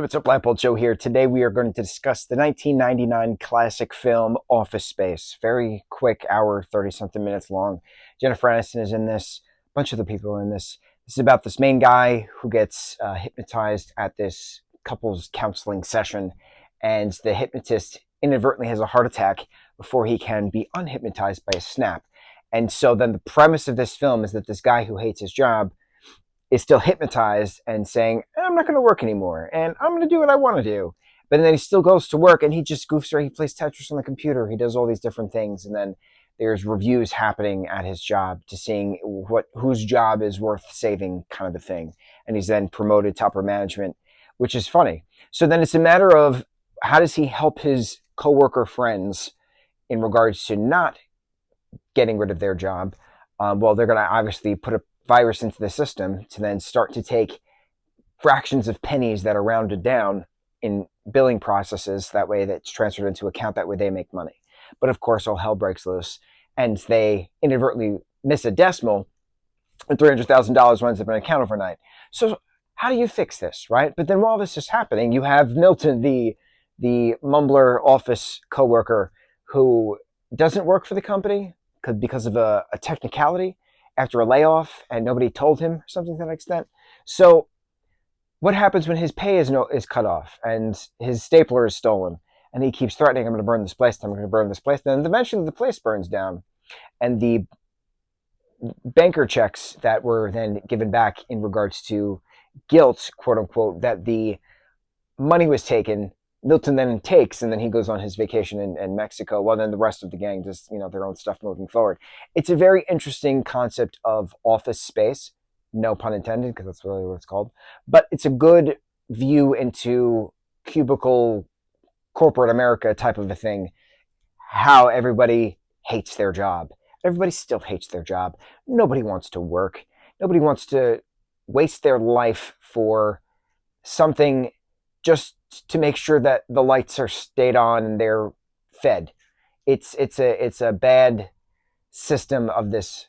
What's up, lightboltjoe here. Today we are going to discuss the 1999 classic film Office Space. Very quick, hour, 30-something minutes long. Jennifer Aniston is in this. A bunch of the people are in this. This is about this main guy who gets hypnotized at this couples counseling session, and the hypnotist inadvertently has a heart attack before he can be unhypnotized by a snap. And so then the premise of this film is that this guy who hates his job is still hypnotized and saying, I'm not going to work anymore, and I'm going to do what I want to do. But then he still goes to work, and he just goofs around. He plays Tetris on the computer. He does all these different things, and then there's reviews happening at his job to seeing whose job is worth saving, kind of a thing. And he's then promoted to upper management, which is funny. So then it's a matter of how does he help his coworker friends in regards to not getting rid of their job. Well, they're going to obviously put a virus into the system to then start to take fractions of pennies that are rounded down in billing processes. That way that's transferred into account. That way they make money. But of course, all hell breaks loose, and they inadvertently miss a decimal, and $300,000 winds up in an account overnight. So how do you fix this, right? But then while this is happening, you have Milton, the mumbler office coworker who doesn't work for the company because of a technicality after a layoff, and nobody told him, something to that extent. So what happens when his pay is cut off and his stapler is stolen, and he keeps threatening, I'm going to burn this place, I'm going to burn this place. Then eventually the place burns down, and the banker checks that were then given back in regards to guilt, quote unquote, that the money was taken, Milton then takes, and then he goes on his vacation in Mexico. Well, then the rest of the gang does, their own stuff moving forward. It's a very interesting concept of Office Space, no pun intended, because that's really what it's called. But it's a good view into cubicle corporate America type of a thing, how everybody hates their job. Everybody still hates their job. Nobody wants to work. Nobody wants to waste their life for something just to make sure that the lights are stayed on and they're fed. It's a bad system of this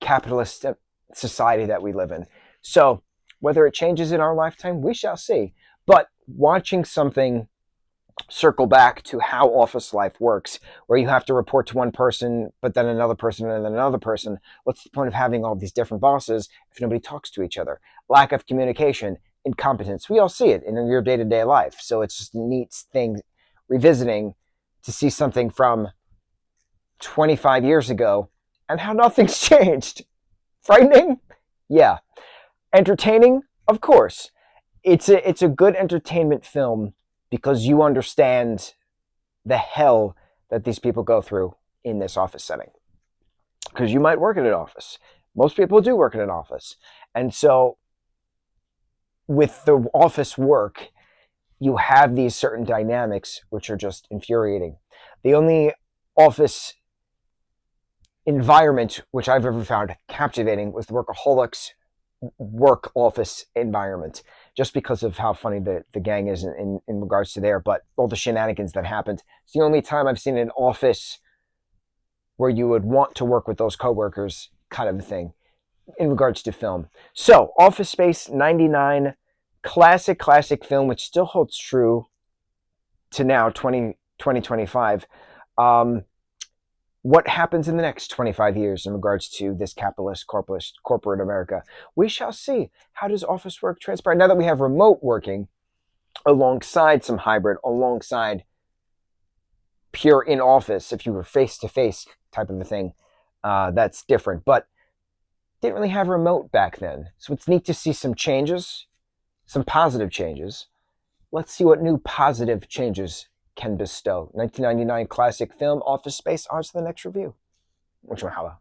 capitalist society that we live in. So whether it changes in our lifetime, we shall see. But watching something circle back to how office life works, where you have to report to one person, but then another person, and then another person. What's the point of having all these different bosses if nobody talks to each other? Lack of communication, incompetence. We all see it in your day-to-day life. So it's just a neat thing revisiting to see something from 25 years ago and how nothing's changed. Frightening? Yeah. Entertaining? Of course. It's a good entertainment film because you understand the hell that these people go through in this office setting. Because you might work in an office. Most people do work in an office. And so with the office work, you have these certain dynamics which are just infuriating. The only office environment which I've ever found captivating was the workaholics work office environment, just because of how funny the gang is in regards to there, but all the shenanigans that happened. It's the only time I've seen an office where you would want to work with those coworkers, kind of a thing, in regards to film. So, Office Space 99, classic film, which still holds true to now, 2025. What happens in the next 25 years in regards to this capitalist corporate America? We shall see. How does office work transpire? Now that we have remote working alongside some hybrid, alongside pure in office, if you were face-to-face type of a thing, that's different. But didn't really have remote back then. So it's neat to see some changes, some positive changes. Let's see what new positive changes can bestow. 1999 classic film, Office Space. On to the next review. Mucho mahalo.